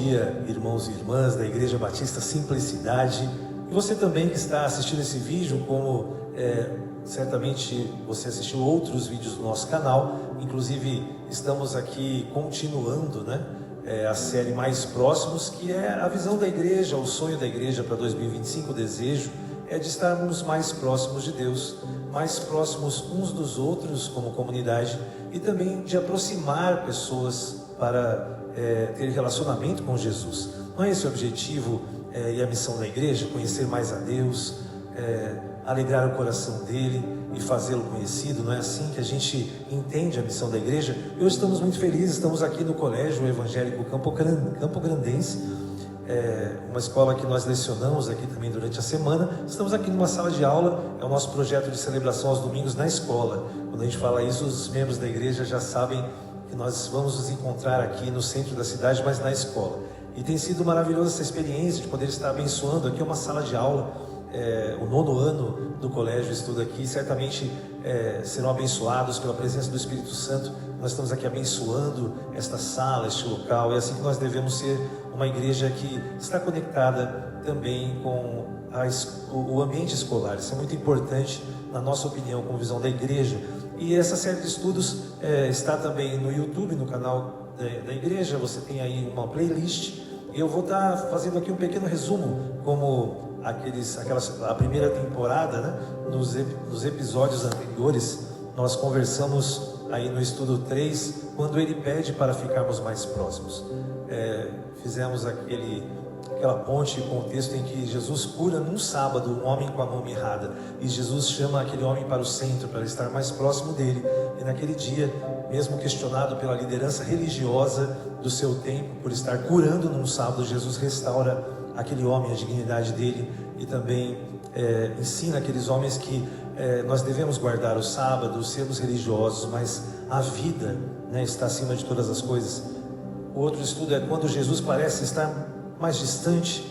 dia, irmãos e irmãs da Igreja Batista Simplicidade. E você também que está assistindo esse vídeo, como certamente você assistiu outros vídeos do nosso canal. Inclusive, estamos aqui continuando, a série Mais Próximos, que é a visão da igreja, o sonho da igreja para 2025, o desejo é de estarmos mais próximos de Deus, mais próximos uns dos outros como comunidade, e também de aproximar pessoas para ter relacionamento com Jesus. Não é esse o objetivo e a missão da igreja? Conhecer mais a Deus, alegrar o coração dele e fazê-lo conhecido. Não é assim que a gente entende a missão da igreja? E hoje estamos muito felizes, estamos aqui no Colégio Evangélico Campo Grandense, uma escola que nós lecionamos aqui também durante a semana. Estamos aqui numa sala de aula, é o nosso projeto de celebração aos domingos na escola. Quando a gente fala isso, os membros da igreja já sabem que nós vamos nos encontrar aqui no centro da cidade, mas na escola. E tem sido maravilhosa essa experiência de poder estar abençoando. Aqui é uma sala de aula, o 9º ano do colégio estuda aqui. Certamente serão abençoados pela presença do Espírito Santo. Nós estamos aqui abençoando esta sala, este local. É assim que nós devemos ser, uma igreja que está conectada também com o ambiente escolar. Isso é muito importante, na nossa opinião, como visão da igreja. E essa série de estudos está também no YouTube, no canal da igreja. Você tem aí uma playlist. Eu vou estar fazendo aqui um pequeno resumo, como a primeira temporada, nos episódios anteriores. Nós conversamos aí no estudo 3, quando ele pede para ficarmos mais próximos. Fizemos aquela ponte com o texto em que Jesus cura num sábado um homem com a mão mirrada, e Jesus chama aquele homem para o centro, para estar mais próximo dele. E naquele dia, mesmo questionado pela liderança religiosa do seu tempo por estar curando num sábado, Jesus restaura aquele homem, a dignidade dele, e também ensina aqueles homens que nós devemos guardar o sábado, sermos religiosos, mas a vida está acima de todas as coisas. O outro estudo é quando Jesus parece estar mais distante,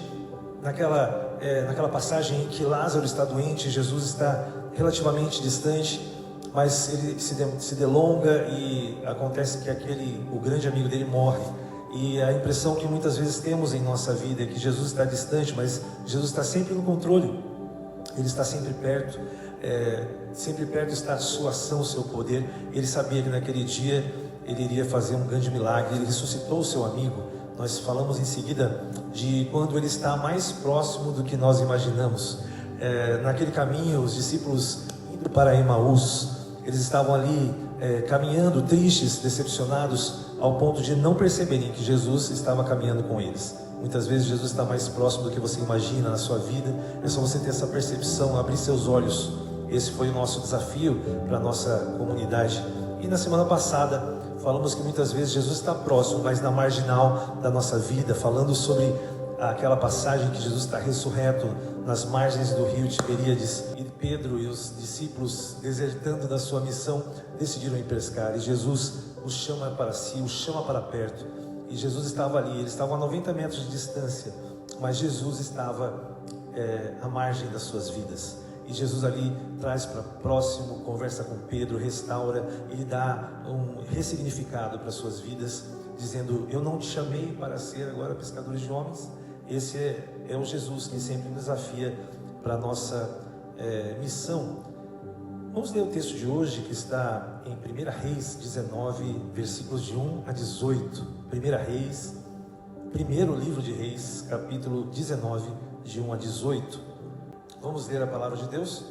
naquela passagem em que Lázaro está doente, Jesus está relativamente distante, mas ele se delonga e acontece que o grande amigo dele morre. E a impressão que muitas vezes temos em nossa vida é que Jesus está distante, mas Jesus está sempre no controle. Ele está sempre perto está a sua ação, o seu poder. Ele sabia que naquele dia ele iria fazer um grande milagre. Ele ressuscitou o seu amigo. Nós falamos em seguida de quando ele está mais próximo do que nós imaginamos. Naquele caminho, os discípulos indo para Emaús, eles estavam ali caminhando, tristes, decepcionados, ao ponto de não perceberem que Jesus estava caminhando com eles. Muitas vezes Jesus está mais próximo do que você imagina na sua vida. É só você ter essa percepção, abrir seus olhos. Esse foi o nosso desafio para a nossa comunidade. E na semana passada falamos que muitas vezes Jesus está próximo, mas na marginal da nossa vida, falando sobre aquela passagem que Jesus está ressurreto nas margens do rio Tiberíades, e Pedro e os discípulos, desertando da sua missão, decidiram ir pescar, e Jesus os chama para si, os chama para perto. E Jesus estava ali, eles estavam a 90 metros de distância, mas Jesus estava à margem das suas vidas. E Jesus ali traz para próximo, conversa com Pedro, restaura e dá um ressignificado para suas vidas, dizendo: eu não te chamei para ser agora pescadores de homens. Esse é o Jesus que sempre nos desafia para a nossa missão. Vamos ler o texto de hoje, que está em 1 Reis 19, versículos de 1 a 18. 1 Reis, primeiro livro de Reis, capítulo 19, de 1 a 18. Vamos ler a palavra de Deus?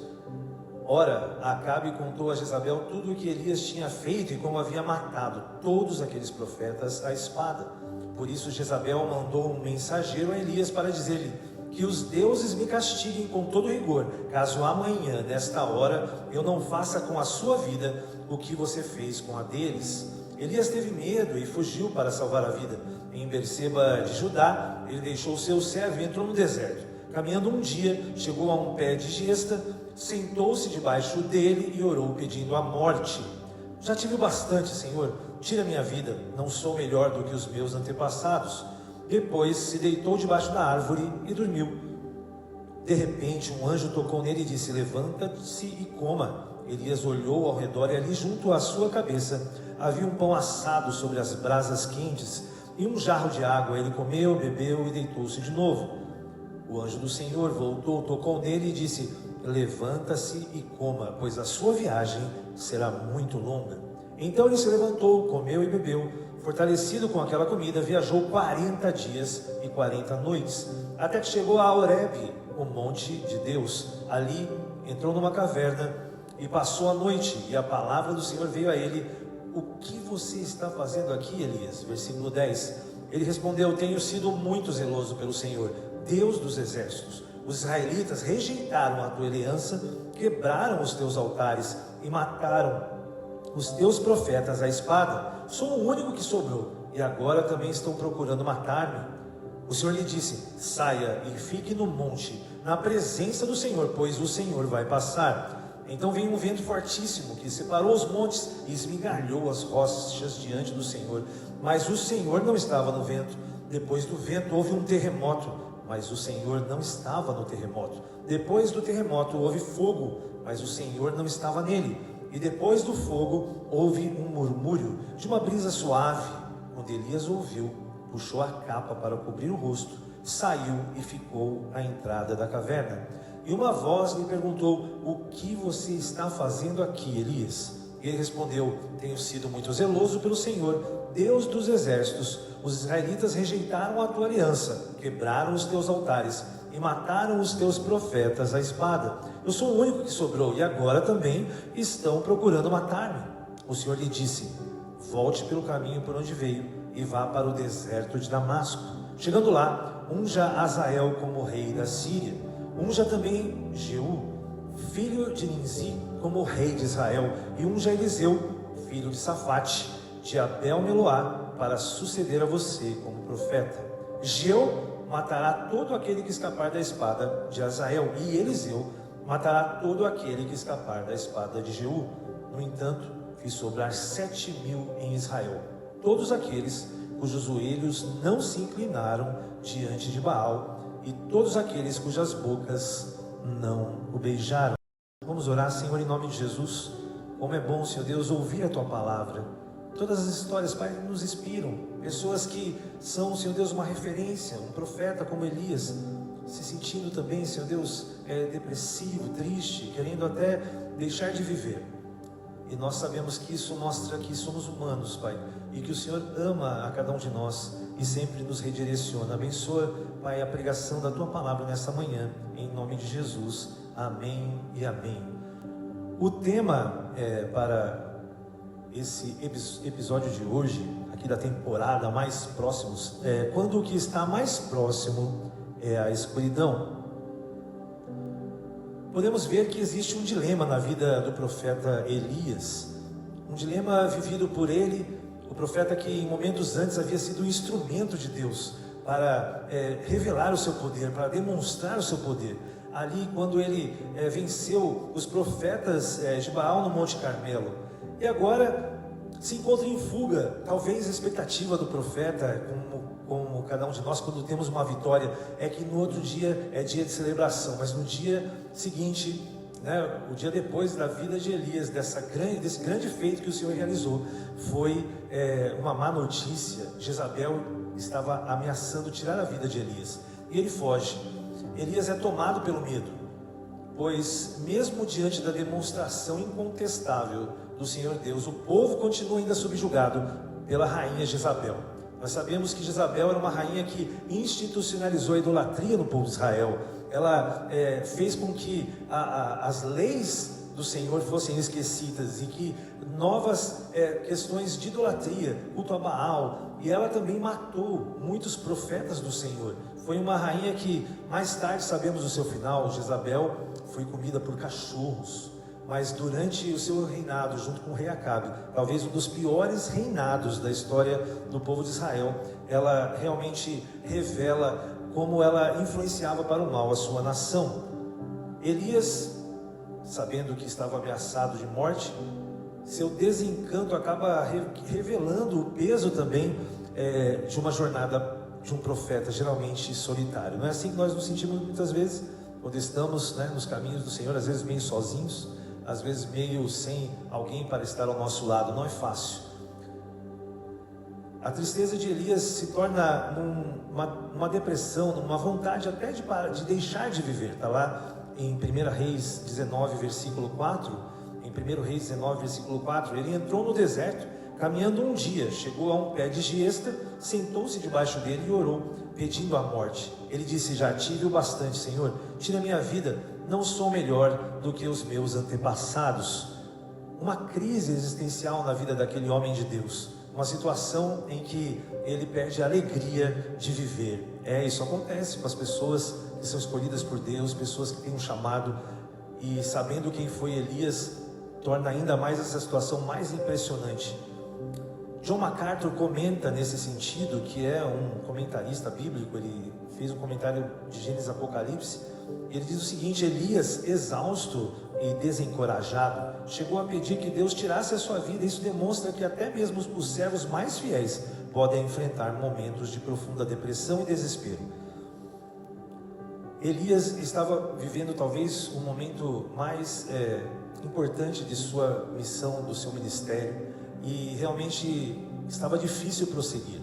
Ora, Acabe contou a Jezabel tudo o que Elias tinha feito e como havia matado todos aqueles profetas à espada. Por isso Jezabel mandou um mensageiro a Elias para dizer-lhe: que os deuses me castiguem com todo rigor, caso amanhã, nesta hora, eu não faça com a sua vida o que você fez com a deles. Elias teve medo e fugiu para salvar a vida. Em Berseba de Judá, ele deixou o seu servo e entrou no deserto. Caminhando um dia, chegou a um pé de gesta, sentou-se debaixo dele e orou, pedindo a morte. Já tive bastante, Senhor, tira minha vida, não sou melhor do que os meus antepassados. Depois se deitou debaixo da árvore e dormiu. De repente um anjo tocou nele e disse: levanta-se e coma. Elias olhou ao redor e ali junto à sua cabeça havia um pão assado sobre as brasas quentes e um jarro de água. Ele comeu, bebeu e deitou-se de novo. O anjo do Senhor voltou, tocou nele e disse: levanta-se e coma, pois a sua viagem será muito longa. Então ele se levantou, comeu e bebeu. Fortalecido com aquela comida, viajou 40 dias e 40 noites, até que chegou a Horebe, o monte de Deus. Ali entrou numa caverna e passou a noite, e a palavra do Senhor veio a ele: o que você está fazendo aqui, Elias? Versículo 10. Ele respondeu: tenho sido muito zeloso pelo Senhor, Deus dos exércitos. Os israelitas rejeitaram a tua aliança, quebraram os teus altares e mataram os teus profetas à espada. Sou o único que sobrou, e agora também estão procurando matar-me. O Senhor lhe disse: saia e fique no monte, na presença do Senhor, pois o Senhor vai passar. Então veio um vento fortíssimo, que separou os montes e esmigalhou as rochas diante do Senhor. Mas o Senhor não estava no vento. Depois do vento houve um terremoto, mas o Senhor não estava no terremoto. Depois do terremoto houve fogo, mas o Senhor não estava nele. E depois do fogo houve um murmúrio de uma brisa suave. Quando Elias ouviu, puxou a capa para cobrir o rosto, saiu e ficou à entrada da caverna. E uma voz lhe perguntou: o que você está fazendo aqui, Elias? E ele respondeu: tenho sido muito zeloso pelo Senhor, Deus dos exércitos. Os israelitas rejeitaram a tua aliança, quebraram os teus altares e mataram os teus profetas à espada. Eu sou o único que sobrou, e agora também estão procurando matar-me. O Senhor lhe disse: volte pelo caminho por onde veio e vá para o deserto de Damasco. Chegando lá, unja Azael como rei da Síria. Unja também Jeú, filho de Ninzi, como rei de Israel. E unja Eliseu, filho de Safate, de Abel-Meloá, para suceder a você como profeta. Jeú matará todo aquele que escapar da espada de Azael, e Eliseu matará todo aquele que escapar da espada de Jeú. No entanto, fiz sobrar 7.000 em Israel, todos aqueles cujos joelhos não se inclinaram diante de Baal, e todos aqueles cujas bocas não o beijaram. Vamos orar. Senhor, em nome de Jesus. Como é bom, Senhor Deus, ouvir a tua palavra. Todas as histórias, Pai, nos inspiram. Pessoas que são, Senhor Deus, uma referência, um profeta como Elias, se sentindo também, Senhor Deus, depressivo, triste, querendo até deixar de viver. E nós sabemos que isso mostra que somos humanos, Pai, e que o Senhor ama a cada um de nós e sempre nos redireciona. Abençoa, Pai, a pregação da tua palavra nessa manhã, em nome de Jesus. Amém e amém. O tema para esse episódio de hoje, aqui da temporada Mais Próximos, quando o que está mais próximo é a escuridão. Podemos ver que existe um dilema na vida do profeta Elias, um dilema vivido por ele, o profeta que em momentos antes havia sido um instrumento de Deus para revelar o seu poder, para demonstrar o seu poder. Ali, quando ele venceu os profetas de Baal no Monte Carmelo, e agora se encontra em fuga. Talvez a expectativa do profeta, como cada um de nós, quando temos uma vitória, é que no outro dia é dia de celebração, mas no dia seguinte, o dia depois da vida de Elias, desse grande feito que o Senhor realizou, foi uma má notícia. Jezabel estava ameaçando tirar a vida de Elias, e ele foge. Elias é tomado pelo medo, pois mesmo diante da demonstração incontestável do Senhor Deus, o povo continua ainda subjugado pela rainha Jezabel. Nós sabemos que Jezabel era uma rainha que institucionalizou a idolatria no povo de Israel. Ela fez com que as leis do Senhor fossem esquecidas e que novas questões de idolatria, culto a Baal, e ela também matou muitos profetas do Senhor. Foi uma rainha que mais tarde sabemos o seu final. Jezabel foi comida por cachorros. Mas durante o seu reinado, junto com o rei Acabe, talvez um dos piores reinados da história do povo de Israel, ela realmente revela como ela influenciava para o mal a sua nação. Elias, sabendo que estava ameaçado de morte, seu desencanto acaba revelando o peso também de uma jornada de um profeta, geralmente solitário. Não é assim que nós nos sentimos muitas vezes, quando estamos nos caminhos do Senhor, às vezes meio sozinhos, às vezes meio sem alguém para estar ao nosso lado. Não é fácil. A tristeza de Elias se torna uma depressão, uma vontade até de deixar de viver. Está lá em 1 Reis 19, versículo 4. Em 1 Reis 19, versículo 4, ele entrou no deserto, caminhando um dia, chegou a um pé de giesta, sentou-se debaixo dele e orou, pedindo a morte. Ele disse: já tive o bastante, Senhor, tira minha vida, não sou melhor do que os meus antepassados. Uma crise existencial na vida daquele homem de Deus, uma situação em que ele perde a alegria de viver. Isso acontece com as pessoas que são escolhidas por Deus, pessoas que têm um chamado, e sabendo quem foi Elias, torna ainda mais essa situação mais impressionante. John MacArthur comenta nesse sentido, que é um comentarista bíblico, ele fez um comentário de Gênesis e Apocalipse. Ele diz o seguinte: Elias, exausto e desencorajado, chegou a pedir que Deus tirasse a sua vida. Isso demonstra que até mesmo os servos mais fiéis podem enfrentar momentos de profunda depressão e desespero. Elias estava vivendo talvez um momento mais importante de sua missão, do seu ministério, e realmente estava difícil prosseguir.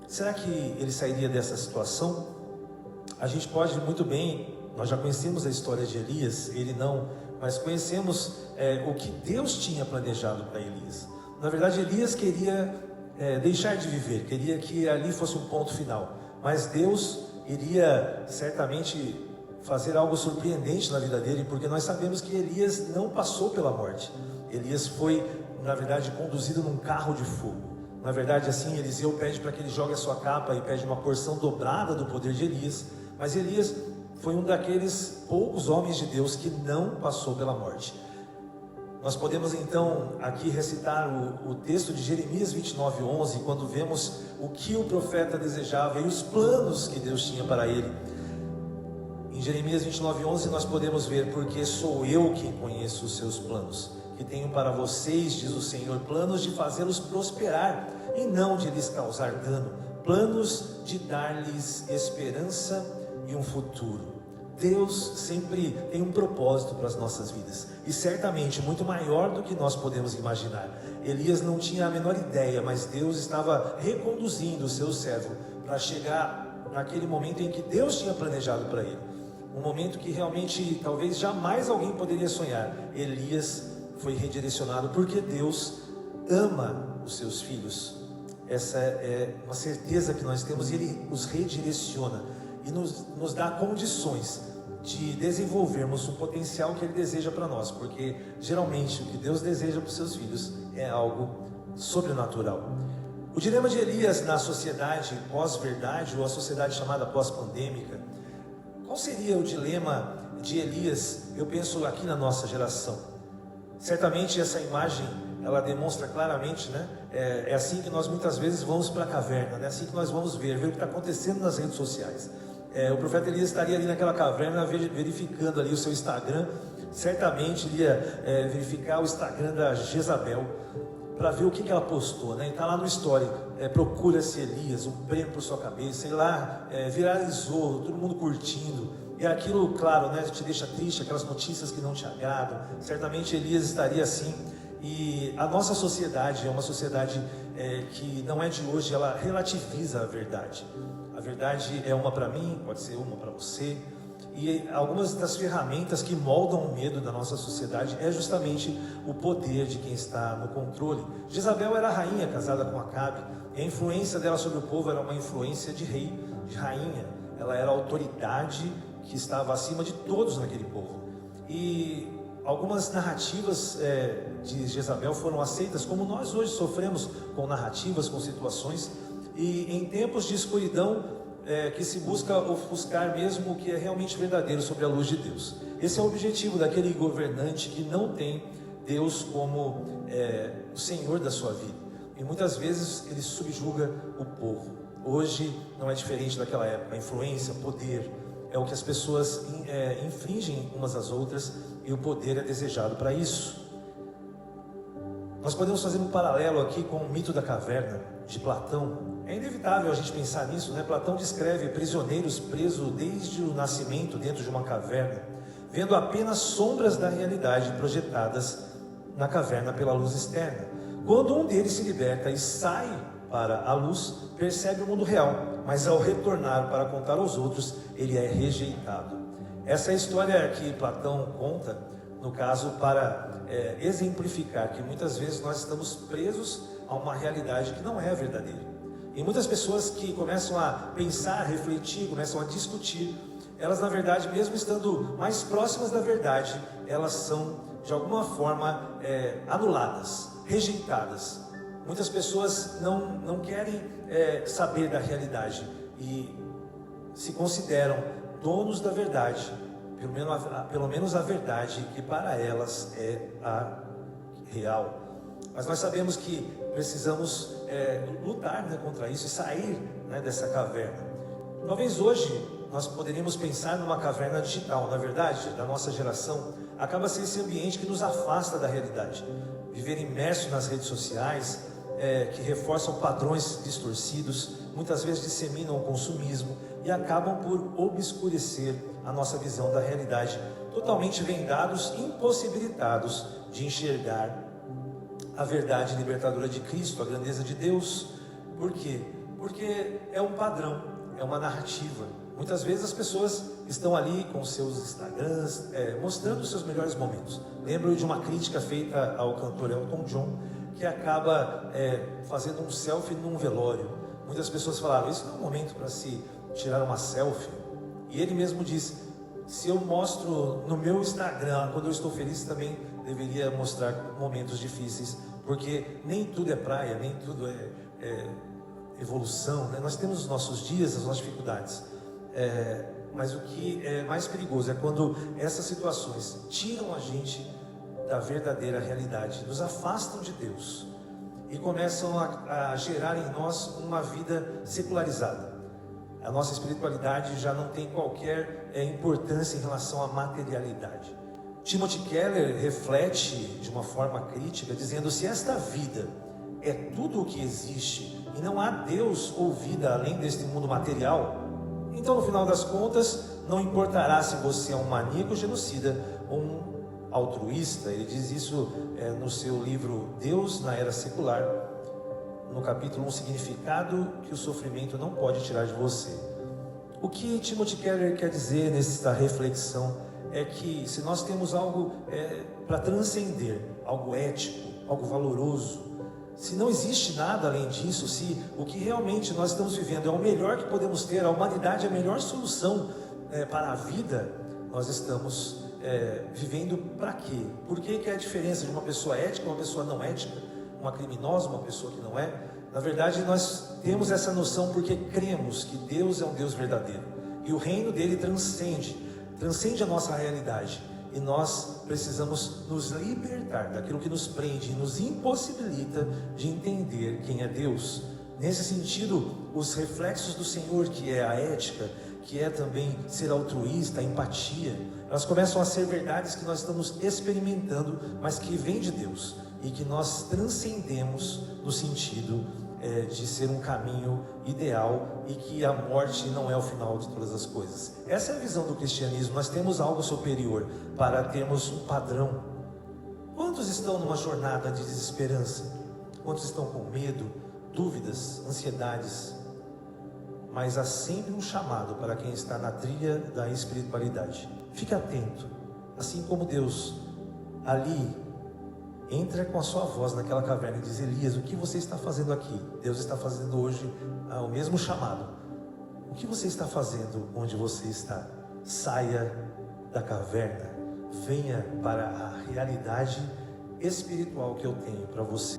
Será que ele sairia dessa situação? A gente pode muito bem, nós já conhecemos a história de Elias, ele não, mas conhecemos o que Deus tinha planejado para Elias. Na verdade, Elias queria deixar de viver, queria que ali fosse um ponto final, mas Deus iria certamente fazer algo surpreendente na vida dele, porque nós sabemos que Elias não passou pela morte. Elias foi, na verdade, conduzido num carro de fogo. Na verdade, assim, Eliseu pede para que ele jogue a sua capa e pede uma porção dobrada do poder de Elias. Mas Elias foi um daqueles poucos homens de Deus que não passou pela morte. Nós podemos então aqui recitar o texto de Jeremias 29:11, quando vemos o que o profeta desejava e os planos que Deus tinha para ele. Em Jeremias 29:11 nós podemos ver: porque sou eu quem conheço os seus planos, que tenho para vocês, diz o Senhor, planos de fazê-los prosperar e não de lhes causar dano, planos de dar-lhes esperança e um futuro. Deus sempre tem um propósito para as nossas vidas, e certamente muito maior do que nós podemos imaginar. Elias não tinha a menor ideia, mas Deus estava reconduzindo o seu servo para chegar naquele momento em que Deus tinha planejado para ele. Um momento que realmente talvez jamais alguém poderia sonhar. Elias foi redirecionado porque Deus ama os seus filhos. Essa é uma certeza que nós temos, e Ele os redireciona e nos dá condições de desenvolvermos o potencial que Ele deseja para nós, porque geralmente o que Deus deseja para os seus filhos é algo sobrenatural. O dilema de Elias na sociedade pós-verdade, ou a sociedade chamada pós-pandêmica, qual seria o dilema de Elias, eu penso aqui na nossa geração? Certamente essa imagem, ela demonstra claramente, né? É assim que nós muitas vezes vamos para a caverna, né? É assim que nós vamos ver o que está acontecendo nas redes sociais. O profeta Elias estaria ali naquela caverna verificando ali o seu Instagram. Certamente ele ia verificar o Instagram da Jezabel para ver o que ela postou, né? E está lá no story: procura-se Elias, um prêmio por sua cabeça. E lá viralizou, todo mundo curtindo. E aquilo, claro, né, te deixa triste, aquelas notícias que não te agradam. Certamente Elias estaria assim. E a nossa sociedade é uma sociedade que não é de hoje, ela relativiza a verdade. A verdade é uma para mim, pode ser uma para você. E algumas das ferramentas que moldam o medo da nossa sociedade é justamente o poder de quem está no controle. Jezabel era rainha casada com Acabe, e a influência dela sobre o povo era uma influência de rei, de rainha. Ela era a autoridade que estava acima de todos naquele povo. E algumas narrativas de Jezabel foram aceitas, como nós hoje sofremos com narrativas, com situações. E em tempos de escuridão, que se busca ofuscar mesmo o que é realmente verdadeiro sobre a luz de Deus. Esse é o objetivo daquele governante que não tem Deus como o Senhor da sua vida. E muitas vezes ele subjuga o povo. Hoje não é diferente daquela época. A influência, poder, é o que as pessoas infringem umas às outras, e o poder é desejado para isso. Nós podemos fazer um paralelo aqui com o mito da caverna de Platão. É inevitável a gente pensar nisso, né? Platão descreve prisioneiros presos desde o nascimento dentro de uma caverna, vendo apenas sombras da realidade projetadas na caverna pela luz externa. Quando um deles se liberta e sai para a luz, percebe o mundo real, mas ao retornar para contar aos outros, ele é rejeitado. Essa é a história que Platão conta, no caso, para exemplificar que muitas vezes nós estamos presos a uma realidade que não é verdadeira. E muitas pessoas que começam a pensar, refletir, começam a discutir, elas na verdade, mesmo estando mais próximas da verdade, elas são de alguma forma anuladas, rejeitadas. Muitas pessoas não querem saber da realidade e se consideram donos da verdade, pelo menos a verdade que para elas é a real. Mas nós sabemos que precisamos lutar contra isso e sair dessa caverna. Talvez hoje nós poderíamos pensar numa caverna digital. Na verdade, da nossa geração, acaba sendo esse ambiente que nos afasta da realidade. Viver imerso nas redes sociais, que reforçam padrões distorcidos, muitas vezes disseminam o consumismo e acabam por obscurecer a nossa visão da realidade, totalmente vendados, impossibilitados de enxergar a verdade libertadora de Cristo, a grandeza de Deus. Por quê? Porque é um padrão, é uma narrativa. Muitas vezes as pessoas estão ali com seus Instagrams, mostrando os seus melhores momentos. Lembro de uma crítica feita ao cantor Elton John, que acaba fazendo um selfie num velório. Muitas pessoas falaram, isso não é um momento para se tirar uma selfie. E ele mesmo disse, se eu mostro no meu Instagram, quando eu estou feliz, também deveria mostrar momentos difíceis, porque nem tudo é praia, nem tudo é evolução, Nós temos os nossos dias, as nossas dificuldades, mas o que é mais perigoso é quando essas situações tiram a gente da verdadeira realidade, nos afastam de Deus e começam a gerar em nós uma vida secularizada. A nossa espiritualidade já não tem qualquer importância em relação à materialidade. Timothy Keller reflete de uma forma crítica, dizendo: se esta vida é tudo o que existe e não há Deus ou vida além deste mundo material, então no final das contas não importará se você é um maníaco genocida ou um altruísta. Ele diz isso no seu livro Deus na Era Secular, no capítulo 1, Significado que o sofrimento não pode tirar de você. O que Timothy Keller quer dizer nessa reflexão é que se nós temos algo para transcender, algo ético, algo valoroso, se não existe nada além disso, se o que realmente nós estamos vivendo é o melhor que podemos ter, a humanidade é a melhor solução para a vida, nós estamos vivendo para quê? Por que é a diferença de uma pessoa ética e uma pessoa não ética? Uma criminosa, uma pessoa que não é? Na verdade, nós temos essa noção porque cremos que Deus é um Deus verdadeiro e o reino dele transcende a nossa realidade, e nós precisamos nos libertar daquilo que nos prende e nos impossibilita de entender quem é Deus. Nesse sentido, os reflexos do Senhor, que é a ética, que é também ser altruísta, a empatia, elas começam a ser verdades que nós estamos experimentando, mas que vêm de Deus e que nós transcendemos no sentido de ser um caminho ideal e que a morte não é o final de todas as coisas. Essa é a visão do cristianismo. Nós temos algo superior para termos um padrão. Quantos estão numa jornada de desesperança? Quantos estão com medo, dúvidas, ansiedades? Mas há sempre um chamado para quem está na trilha da espiritualidade. Fique atento, assim como Deus ali entra com a sua voz naquela caverna e diz: Elias, o que você está fazendo aqui? Deus está fazendo hoje o mesmo chamado. O que você está fazendo onde você está? Saia da caverna, venha para a realidade espiritual que eu tenho para você.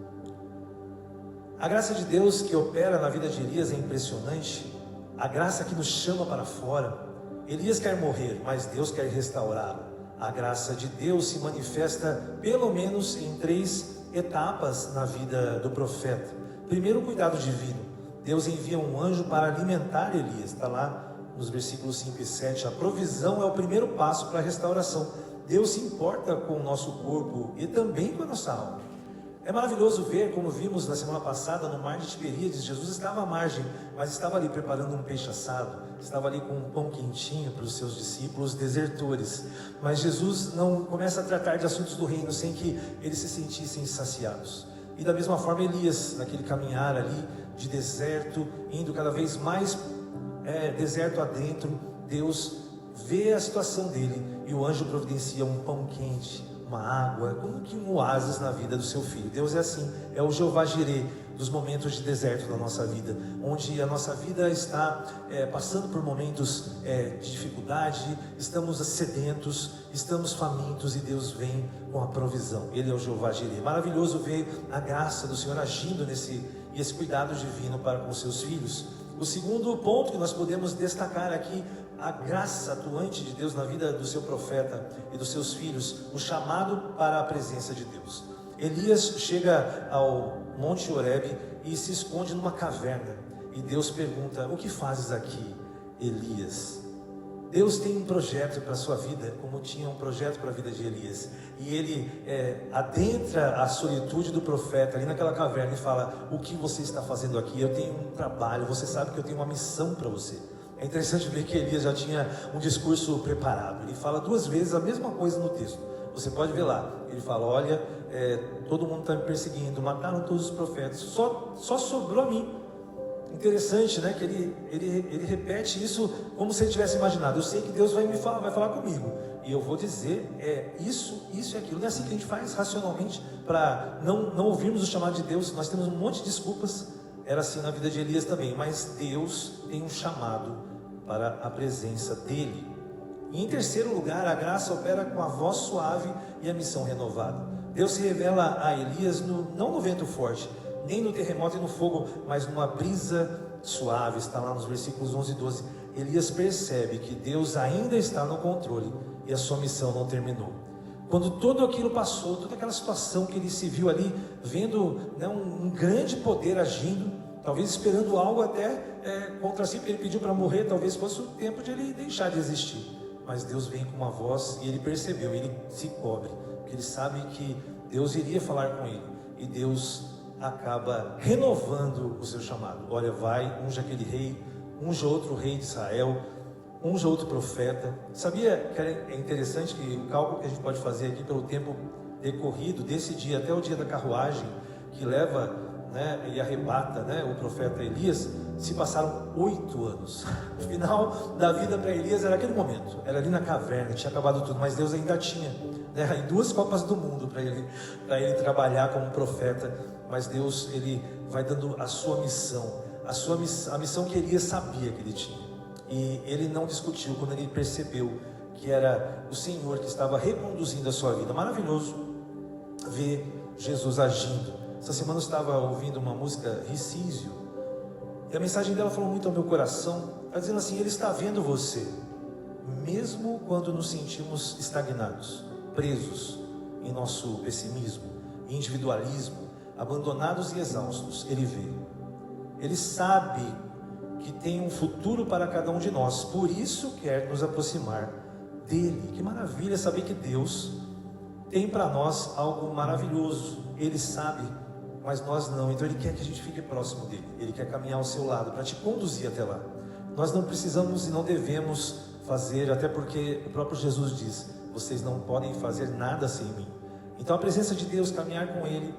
A graça de Deus que opera na vida de Elias é impressionante. A graça que nos chama para fora. Elias quer morrer, mas Deus quer restaurá-lo. A graça de Deus se manifesta pelo menos em 3 etapas na vida do profeta. Primeiro, o cuidado divino. Deus envia um anjo para alimentar Elias. Está lá nos versículos 5 e 7. A provisão é o primeiro passo para a restauração. Deus se importa com o nosso corpo e também com a nossa alma. É maravilhoso ver, como vimos na semana passada no mar de Tiberíades, Jesus estava à margem, mas estava ali preparando um peixe assado, estava ali com um pão quentinho para os seus discípulos desertores. Mas Jesus não começa a tratar de assuntos do reino sem que eles se sentissem saciados. E da mesma forma Elias, naquele caminhar ali de deserto, indo cada vez mais deserto adentro, Deus vê a situação dele e o anjo providencia um pão quente, uma água, como que um oásis na vida do seu filho. Deus é assim, é o Jeová Jireh dos momentos de deserto da nossa vida, onde a nossa vida está passando por momentos de dificuldade, estamos sedentos, estamos famintos, e Deus vem com a provisão. Ele é o Jeová Jireh. Maravilhoso ver a graça do Senhor agindo e esse cuidado divino para com os seus filhos. O segundo ponto que nós podemos destacar aqui, a graça atuante de Deus na vida do seu profeta e dos seus filhos, o chamado para a presença de Deus. Elias chega ao Monte Horebe e se esconde numa caverna, e Deus pergunta: o que fazes aqui, Elias? Deus tem um projeto para a sua vida, como tinha um projeto para a vida de Elias, e ele adentra a solitude do profeta ali naquela caverna e fala: o que você está fazendo aqui? Eu tenho um trabalho, você sabe que eu tenho uma missão para você. É interessante ver que Elias já tinha um discurso preparado. Ele fala 2 vezes a mesma coisa no texto. Você pode ver lá, ele fala: olha, todo mundo está me perseguindo, mataram todos os profetas, só sobrou a mim. Interessante, né? Que ele repete isso como se ele tivesse imaginado: eu sei que Deus vai falar comigo, e eu vou dizer isso e aquilo. Não é assim que a gente faz racionalmente para não ouvirmos o chamado de Deus. Nós temos um monte de desculpas. Era assim na vida de Elias também, mas Deus tem um chamado para a presença dele. E em terceiro lugar, a graça opera com a voz suave e a missão renovada. Deus se revela a Elias não no vento forte, nem no terremoto e no fogo, mas numa brisa suave. Está lá nos versículos 11 e 12. Elias percebe que Deus ainda está no controle e a sua missão não terminou. Quando tudo aquilo passou, toda aquela situação que ele se viu ali, vendo um grande poder agindo, talvez esperando algo até contra si, ele pediu para morrer, talvez fosse o tempo de ele deixar de existir. Mas Deus vem com uma voz e ele percebeu, ele se cobre, porque ele sabe que Deus iria falar com ele, e Deus acaba renovando o seu chamado. Olha, vai, unja aquele rei, unja outro rei de Israel, unja outro profeta. Sabia que é interessante que o cálculo que a gente pode fazer aqui pelo tempo decorrido desse dia até o dia da carruagem que leva e arrebata o profeta Elias, se passaram 8 anos. O final da vida para Elias era aquele momento, era ali na caverna, tinha acabado tudo, mas Deus ainda tinha em 2 Copas do Mundo para ele trabalhar como profeta. Mas Deus, ele vai dando a sua missão, a missão que Elias sabia que ele tinha, e ele não discutiu quando ele percebeu que era o Senhor que estava reconduzindo a sua vida. Maravilhoso ver Jesus agindo. Essa semana eu estava ouvindo uma música, Ricísio, e a mensagem dela falou muito ao meu coração. Está dizendo assim: Ele está vendo você, mesmo quando nos sentimos estagnados, presos em nosso pessimismo, individualismo, abandonados e exaustos. Ele vê, Ele sabe que tem um futuro para cada um de nós, por isso quer nos aproximar dele. Que maravilha saber que Deus tem para nós algo maravilhoso. Ele sabe, mas nós não. Então Ele quer que a gente fique próximo dele, Ele quer caminhar ao seu lado para te conduzir até lá. Nós não precisamos e não devemos fazer, até porque o próprio Jesus diz: vocês não podem fazer nada sem mim. Então a presença de Deus, caminhar com Ele,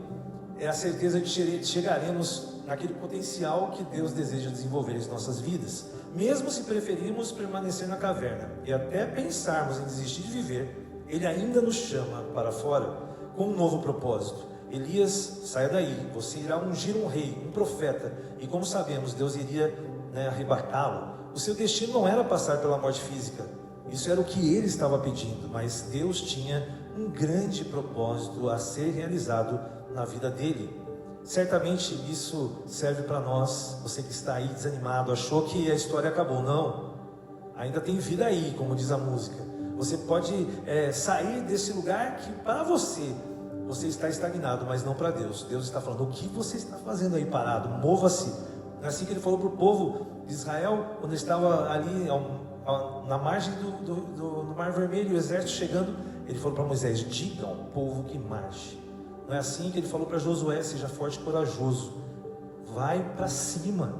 é a certeza de chegaremos naquele potencial que Deus deseja desenvolver em nossas vidas. Mesmo se preferirmos permanecer na caverna e até pensarmos em desistir de viver, Ele ainda nos chama para fora com um novo propósito. Elias, saia daí, você irá ungir um rei, um profeta, e como sabemos, Deus iria arrebatá-lo. O seu destino não era passar pela morte física, isso era o que ele estava pedindo, mas Deus tinha um grande propósito a ser realizado na vida dele. Certamente isso serve para nós. Você que está aí desanimado, achou que a história acabou. Não, ainda tem vida aí, como diz a música. Você pode sair desse lugar que para você está estagnado, mas não para Deus. Deus está falando: o que você está fazendo aí parado? Mova-se. É assim que Ele falou para o povo de Israel, quando estava ali na margem do Mar Vermelho, o exército chegando. Ele falou para Moisés: diga ao povo que marche. Não é assim que Ele falou para Josué: seja forte e corajoso, vai para cima,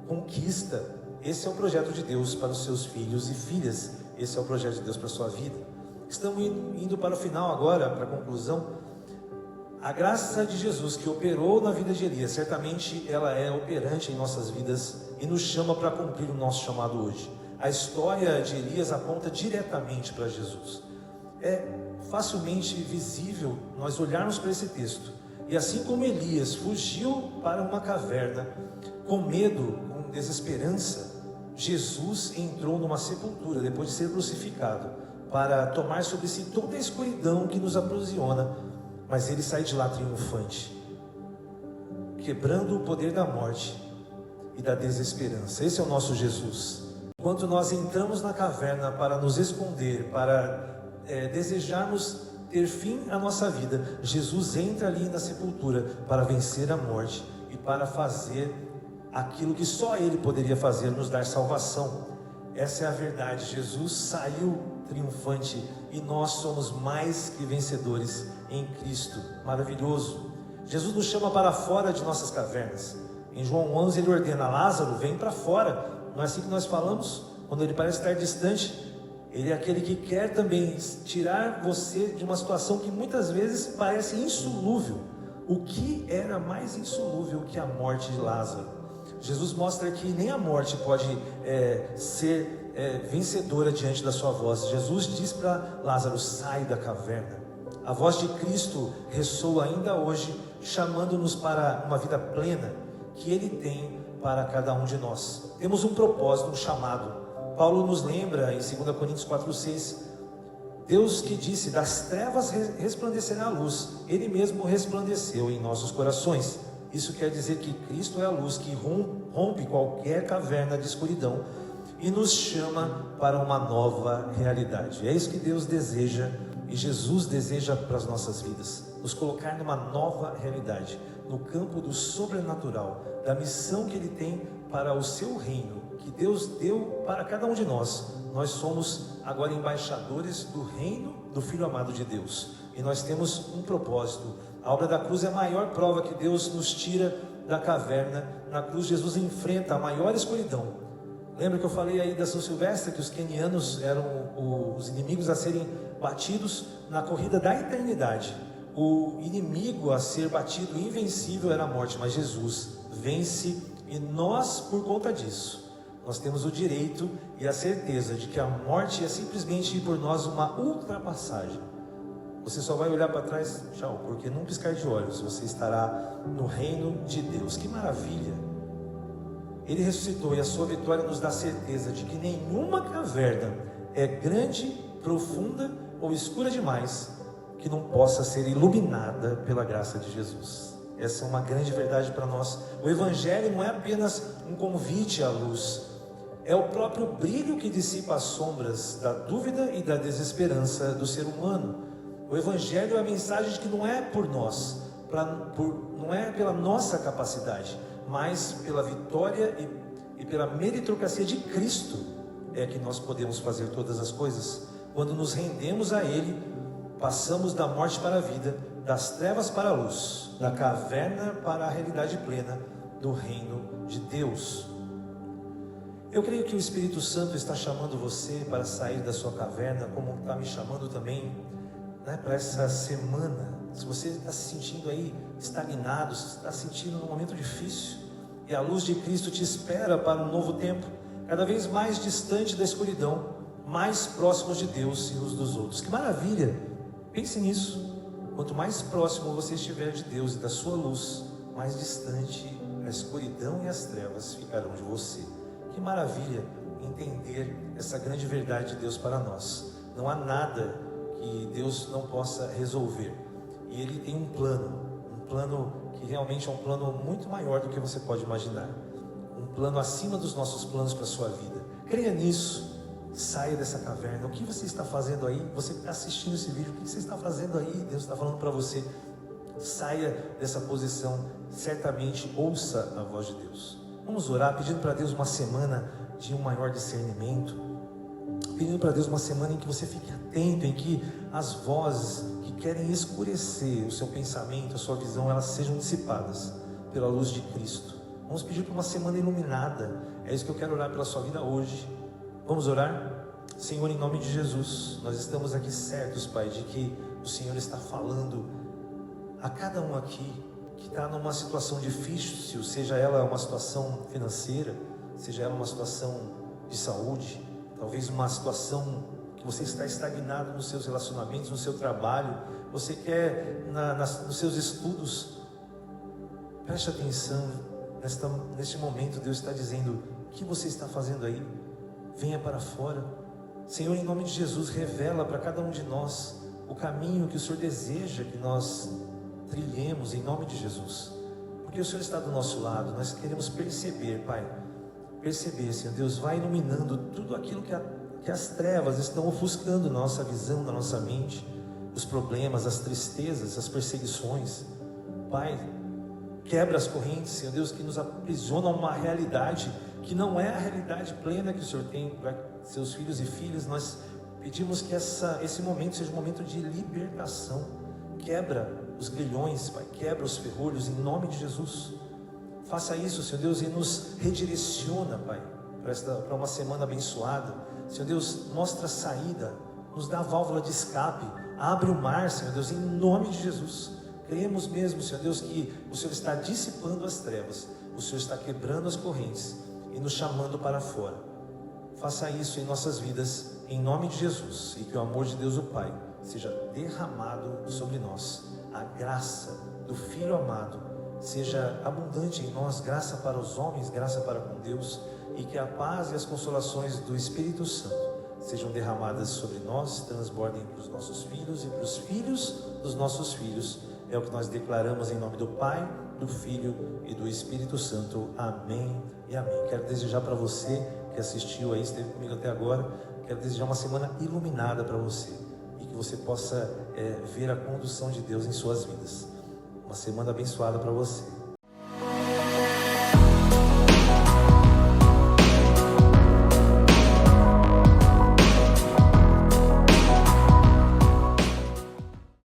conquista. Esse é o projeto de Deus para os seus filhos e filhas. Esse é o projeto de Deus para a sua vida. Estamos indo para o final agora, para a conclusão. A graça de Jesus que operou na vida de Elias, certamente ela é operante em nossas vidas e nos chama para cumprir o nosso chamado hoje. A história de Elias aponta diretamente para Jesus. É facilmente visível nós olharmos para esse texto. E assim como Elias fugiu para uma caverna com medo, com desesperança, Jesus entrou numa sepultura depois de ser crucificado para tomar sobre si toda a escuridão que nos aprisiona, mas ele sai de lá triunfante, quebrando o poder da morte e da desesperança. Esse é o nosso Jesus. Enquanto nós entramos na caverna para nos esconder, para desejarmos ter fim à nossa vida, Jesus entra ali na sepultura para vencer a morte e para fazer aquilo que só Ele poderia fazer, nos dar salvação. Essa é a verdade. Jesus saiu triunfante e nós somos mais que vencedores em Cristo. Maravilhoso. Jesus nos chama para fora de nossas cavernas. Em João 11 ele ordena: Lázaro, vem para fora. Não é assim que nós falamos? Quando ele parece estar distante, ele é aquele que quer também tirar você de uma situação que muitas vezes parece insolúvel. O que era mais insolúvel que a morte de Lázaro? Jesus mostra que nem a morte pode ser vencedora diante da sua voz. Jesus diz para Lázaro: sai da caverna. A voz de Cristo ressoa ainda hoje, chamando-nos para uma vida plena que Ele tem para cada um de nós. Temos um propósito, um chamado. Paulo nos lembra em 2 Coríntios 4:6, Deus que disse: das trevas resplandecerá a luz. Ele mesmo resplandeceu em nossos corações. Isso quer dizer que Cristo é a luz que rompe qualquer caverna de escuridão e nos chama para uma nova realidade. É isso que Deus deseja e Jesus deseja para as nossas vidas, nos colocar numa nova realidade, no campo do sobrenatural, da missão que Ele tem para o seu reino, que Deus deu para cada um de nós. Nós somos agora embaixadores do reino do Filho amado de Deus, e nós temos um propósito. A obra da cruz é a maior prova que Deus nos tira da caverna. Na cruz Jesus enfrenta a maior escuridão. Lembra que eu falei aí da São Silvestre, que os quenianos eram os inimigos a serem batidos na corrida da eternidade. O inimigo a ser batido, invencível, era a morte, mas Jesus vence, e nós, por conta disso, nós temos o direito e a certeza de que a morte é simplesmente por nós uma ultrapassagem. Você só vai olhar para trás, tchau, porque num piscar de olhos você estará no reino de Deus. Que maravilha! Ele ressuscitou e a sua vitória nos dá certeza de que nenhuma caverna é grande, profunda ou escura demais que não possa ser iluminada pela graça de Jesus. Essa é uma grande verdade para nós. O Evangelho não é apenas um convite à luz, é o próprio brilho que dissipa as sombras da dúvida e da desesperança do ser humano. O Evangelho é a mensagem de que não é por nós, não é pela nossa capacidade, mas pela vitória e pela meritocracia de Cristo é que nós podemos fazer todas as coisas. Quando nos rendemos a Ele, passamos da morte para a vida, das trevas para a luz, da caverna para a realidade plena do reino de Deus. Eu creio que o Espírito Santo está chamando você para sair da sua caverna, como está me chamando também, para essa semana. Se você está se sentindo aí estagnado, se está se sentindo num momento difícil, e a luz de Cristo te espera para um novo tempo, cada vez mais distante da escuridão, mais próximos de Deus e uns dos outros. Que maravilha! Pense nisso. Quanto mais próximo você estiver de Deus e da sua luz, mais distante a escuridão e as trevas ficarão de você. Que maravilha entender essa grande verdade de Deus para nós. Não há nada que Deus não possa resolver. E Ele tem um plano que realmente é um plano muito maior do que você pode imaginar. Um plano acima dos nossos planos para a sua vida. Creia nisso. Saia dessa caverna. O que você está fazendo aí? Você que está assistindo esse vídeo, o que você está fazendo aí? Deus está falando para você. Saia dessa posição. Certamente ouça a voz de Deus. Vamos orar pedindo para Deus uma semana de um maior discernimento. Pedindo para Deus uma semana em que você fique atento, em que as vozes que querem escurecer o seu pensamento, a sua visão, elas sejam dissipadas pela luz de Cristo. Vamos pedir por uma semana iluminada. É isso que eu quero orar pela sua vida hoje. Vamos orar? Senhor, em nome de Jesus, nós estamos aqui certos, Pai, de que o Senhor está falando a cada um aqui que está numa situação difícil, seja ela uma situação financeira, seja ela uma situação de saúde, talvez uma situação que você está estagnado nos seus relacionamentos, no seu trabalho, você quer nos seus estudos. Preste atenção, neste momento Deus está dizendo: o que você está fazendo aí? Venha para fora. Senhor, em nome de Jesus, revela para cada um de nós o caminho que o Senhor deseja que nós trilhemos, em nome de Jesus, porque o Senhor está do nosso lado. Nós queremos perceber, Pai, perceber, Senhor Deus, vai iluminando tudo aquilo que as trevas estão ofuscando na nossa visão, na nossa mente, os problemas, as tristezas, as perseguições. Pai, quebra as correntes, Senhor Deus, que nos aprisionam a uma realidade que não é a realidade plena que o Senhor tem para seus filhos e filhas. Nós pedimos que esse momento seja um momento de libertação. Quebra os grilhões, Pai, quebra os ferrolhos, em nome de Jesus. Faça isso, Senhor Deus, e nos redireciona, Pai, para uma semana abençoada. Senhor Deus, mostra a saída, nos dá a válvula de escape, abre o mar, Senhor Deus, em nome de Jesus. Cremos mesmo, Senhor Deus, que o Senhor está dissipando as trevas, o Senhor está quebrando as correntes e nos chamando para fora. Faça isso em nossas vidas, em nome de Jesus, e que o amor de Deus o Pai seja derramado sobre nós. A graça do Filho amado seja abundante em nós, graça para os homens, graça para com Deus, e que a paz e as consolações do Espírito Santo sejam derramadas sobre nós, transbordem para os nossos filhos e para os filhos dos nossos filhos. É o que nós declaramos em nome do Pai, do Filho e do Espírito Santo. Amém e amém. Quero desejar para você que assistiu aí, esteve comigo até agora, quero desejar uma semana iluminada para você, e que você possa ver a condução de Deus em suas vidas. Uma semana abençoada para você.